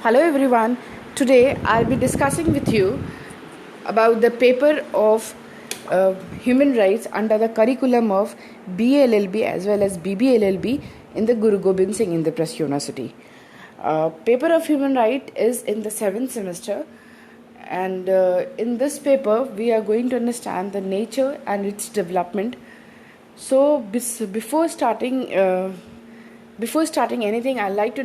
Hello everyone. Today I'll be discussing with you about the paper of human rights under the curriculum of BLLB as well as BBLLB in the Guru Gobind Singh Indraprasth University. Paper of human right is in the 7th semester, and in this paper we are going to understand the nature and its development. So before starting anything, I'd like to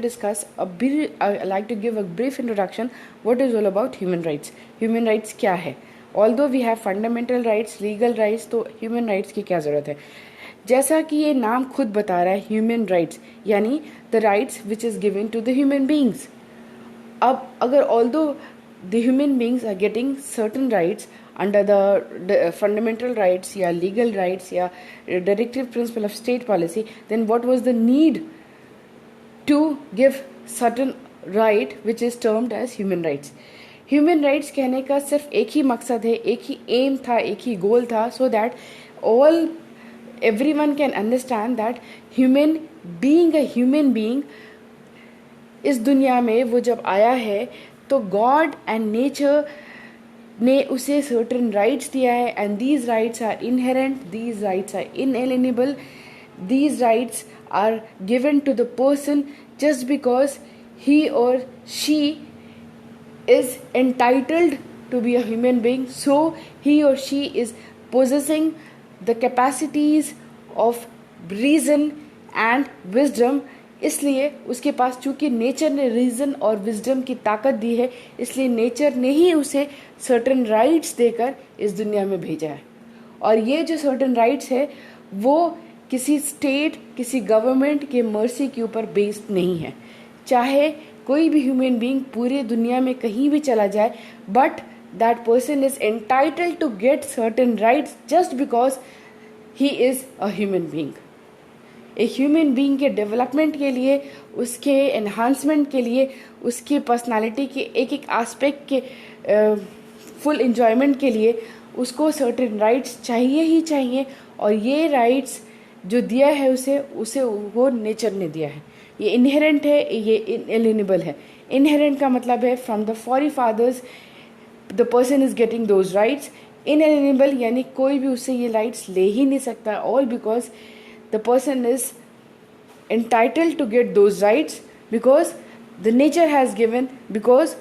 I'd like to give a brief introduction what is all about human rights. Human rights क्या है? Although we have fundamental rights, legal rights, तो human rights की क्या ज़रूरत है? जैसा कि ये नाम खुद बता रहा है, human rights यानी the rights which is given to the human beings. अब अगर although the human beings are getting certain rights under the fundamental rights या legal rights या directive principle of state policy, then what was the need to give certain right which is termed as human rights? Human rights कहने का सिर्फ एक ही मकसद है, एक ही M था, एक ही गोल था, so that everyone can understand that human being इस दुनिया में वो जब आया है तो गॉड एंड नेचर ने उसे सर्टेन राइट्स दिया है, and these rights are inherent, these rights are inalienable, these rights are given to the person just because he or she is entitled to be a human being, so he or she is possessing the capacities of reason and wisdom. इसलिए उसके पास चूंकि nature ने reason और wisdom की ताकत दी है, इसलिए nature ने ही उसे सर्टेन राइट्स देकर इस दुनिया में भेजा है. और ये जो सर्टेन राइट्स है वो किसी स्टेट, किसी गवर्नमेंट के मर्सी के ऊपर बेस्ड नहीं है. चाहे कोई भी ह्यूमन बीइंग पूरे दुनिया में कहीं भी चला जाए, but that person is entitled to get certain rights just because he is a human being. एक ह्यूमन बीइंग के डेवलपमेंट के लिए, उसके एनहांसमेंट के लिए, उसकी पर्सनालिटी के एक एक एस्पेक्ट के फुल एंजॉयमेंट के लिए उसको सर्टेन राइट्स चाहिए ही चाहिए. और ये राइट्स जो दिया है उसे वो नेचर ने दिया है. ये इनहेरेंट है, ये इनएलिनेबल है. इनहेरेंट का मतलब है from the forefathers the person is getting those rights. Inalienable यानी कोई भी उससे ये राइट्स ले ही नहीं सकता, all because the person is entitled to get those rights because the nature has given, because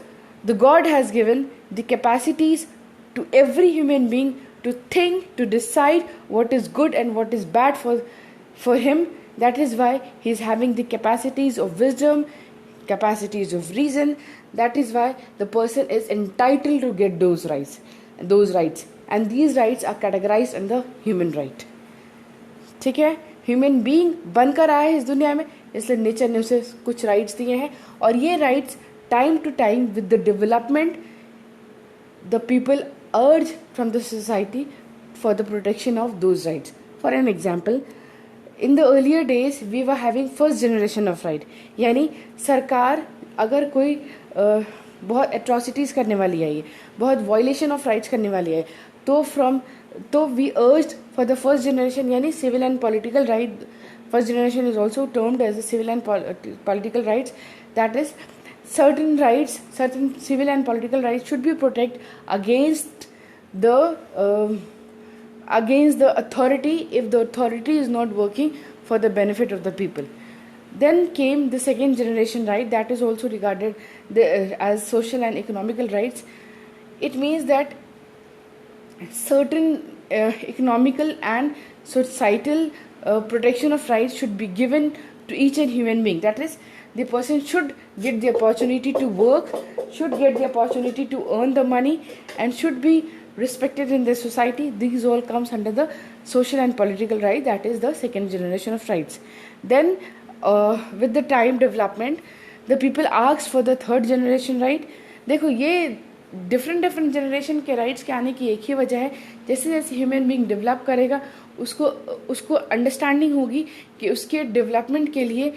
the god has given the capacities to every human being to think, to decide what is good and what is bad for him. That is why he is having the capacities of wisdom, capacities of reason. That is why the person is entitled to get those rights, and these rights are categorized under human right. ठीक है, human being बनकर आया है इस दुनिया में, इसलिए nature ने उसे कुछ राइट्स दिए हैं. और ये rights time to time with the development the people urge from the society for the protection of those rights. For an example, in the earlier days we were having first generation of right, यानी सरकार अगर कोई बहुत atrocities करने वाली है, बहुत violation of rights करने वाली है, तो we urged for the first generation यानी civil and political right. First generation is also termed as the civil and political rights. That is, certain rights, certain civil and political rights should be protected against the authority if the authority is not working for the benefit of the people. Then came the second generation right, that is also regarded as social and economical rights. It means that certain economical and societal protection of rights should be given to each and human being. That is, the person should get the opportunity to work, should get the opportunity to earn the money, and should be respected in the society. These all comes under the social and political right. That is the second generation of rights. Then with the time development, the people asked for the third generation right. देखो, ये different generation के rights के आने की एक ही वजह है, जैसे जैसे ह्यूमन बीइंग डेवलप करेगा उसको अंडरस्टैंडिंग होगी कि उसके डेवलपमेंट के लिए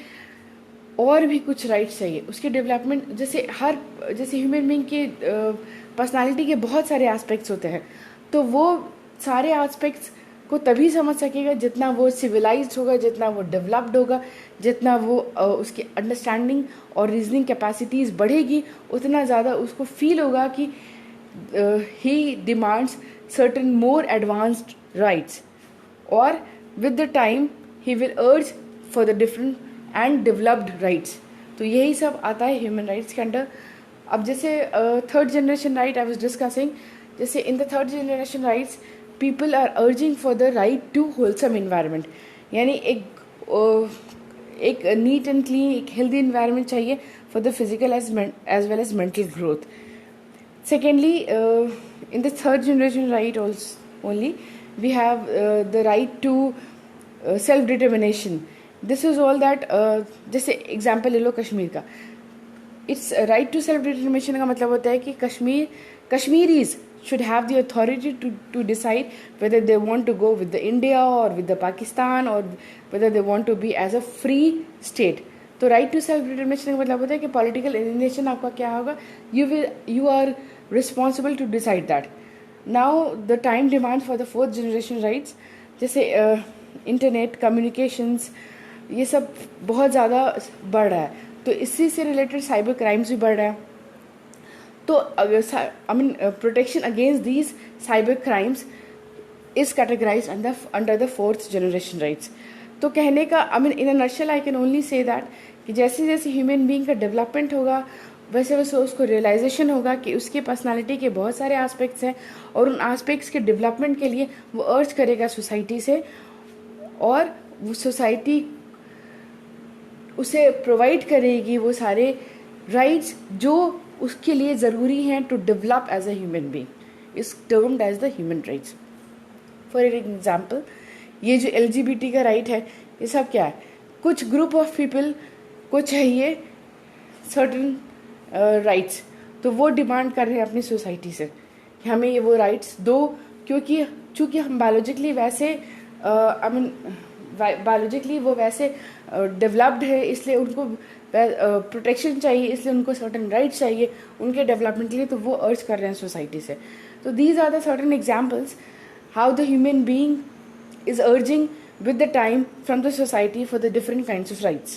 और भी कुछ राइट्स चाहिए. उसके डेवलपमेंट जैसे ह्यूमन बीइंग के पर्सनालिटी के बहुत सारे एस्पेक्ट्स होते हैं, तो वो सारे एस्पेक्ट्स को तभी समझ सकेगा जितना वो सिविलाइज्ड होगा, जितना वो डेवलप्ड होगा, जितना वो उसकी अंडरस्टैंडिंग और रीजनिंग कैपेसिटीज़ बढ़ेगी, उतना ज़्यादा उसको फील होगा कि ही demands certain more advanced rights, or with the time he will urge for the different and developed rights. तो यही सब आता है ह्यूमन राइट्स के अंडर. अब जैसे third generation right I was discussing, जैसे in the third generation rights people are urging for the right to wholesome environment, यानी एक नीट एंड क्लीन, एक हेल्दी इन्वायरमेंट चाहिए for the physical as well as mental growth. Secondly, in the third generation right only, we have the right to self-determination. This is all that, जैसे example ले लो कश्मीर का. It's right to self determination का मतलब होता है कि Kashmiris should have the authority to decide whether they want to go with the India or with the Pakistan, or whether they want to be as a free state. तो right to self determination का मतलब होता है कि political alienation आपका क्या होगा, you are responsible to decide that. Now the time demand for the fourth generation rights, जैसे इंटरनेट कम्युनिकेशंस ये सब बहुत ज़्यादा बढ़ रहा है, तो इसी से रिलेटेड साइबर क्राइम्स भी बढ़ रहा है. तो I mean protection against these cyber crimes is categorize under the fourth generation rights. तो कहने का I mean in a nutshell I can only say that कि जैसे जैसे ह्यूमन बीइंग का डेवलपमेंट होगा, वैसे वैसे उसको रियलाइजेशन होगा कि उसकी पर्सनालिटी के बहुत सारे एस्पेक्ट्स हैं, और उन एस्पेक्ट्स के डेवलपमेंट के लिए वो अर्ज करेगा सोसाइटी से, और वो सोसाइटी उसे प्रोवाइड करेगी वो सारे राइट्स जो उसके लिए ज़रूरी हैं to develop as a human being. Is termed as the human rights. For example, ये जो LGBT का राइट है, ये सब क्या है, कुछ ग्रुप ऑफ पीपल को चाहिए सर्टन राइट्स, तो वो डिमांड कर रहे हैं अपनी सोसाइटी से कि हमें ये वो राइट्स दो, क्योंकि चूँकि हम बायोलॉजिकली वैसे आई मीन बायोलॉजिकली वो वैसे डेवलप्ड है, इसलिए उनको प्रोटेक्शन चाहिए, इसलिए उनको सर्टन राइट्स चाहिए उनके डेवलपमेंट के लिए, तो वो अर्ज कर रहे हैं सोसाइटी से. तो these are the certain examples how the human being is urging with the time from the society for the different kinds of rights.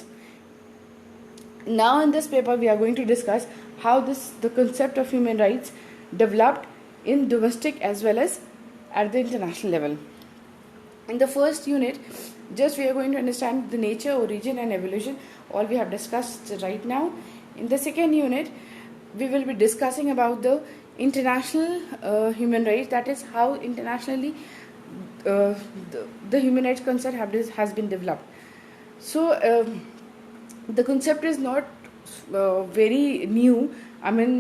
Now in this paper we are going to discuss how the concept of human rights developed in domestic as well as at the international level. In the first unit, just we are going to understand the nature, origin and evolution, all we have discussed right now. In the second unit, we will be discussing about the international human rights, that is how internationally the human rights concept has been developed. So the concept is not very new. I mean,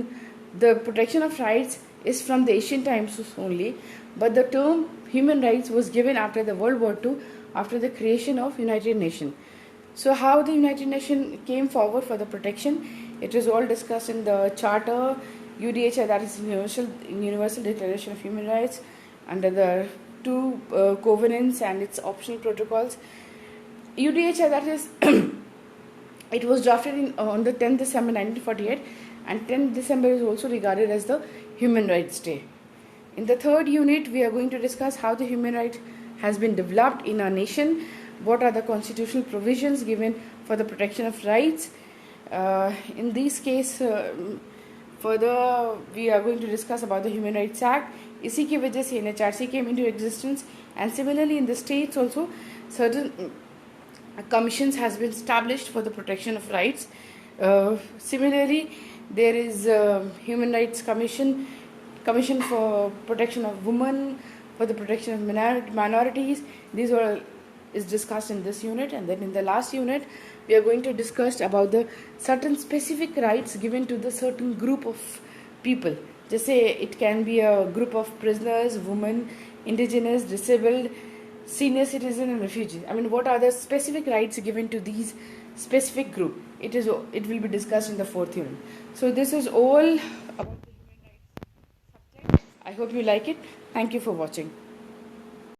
the protection of rights is from the ancient times only, but the term human rights was given after the World War II, after the creation of United Nations. So how the United Nations came forward for the protection, it is all discussed in the Charter, UDHR, that is Universal Declaration of Human Rights, under the two covenants and its optional protocols. UDHR, that is it was drafted on the 10th December 1948, and 10th December is also regarded as the Human Rights Day. In the third unit, we are going to discuss how the human right has been developed in our nation, what are the constitutional provisions given for the protection of rights. In this case, further we are going to discuss about the Human Rights Act. इसी की वजह से NHRC came into existence, and similarly in the states also certain commissions has been established for the protection of rights. Similarly, there is Human Rights Commission for protection of women, for the protection of minorities. These all is discussed in this unit, and then in the last unit we are going to discuss about the certain specific rights given to the certain group of people. जैसे it can be a group of prisoners, women, indigenous, disabled, senior citizen and refugees. I mean, what are the specific rights given to these specific group? It will be discussed in the fourth unit. So this is all about the human rights subject. I hope you like it. Thank you for watching.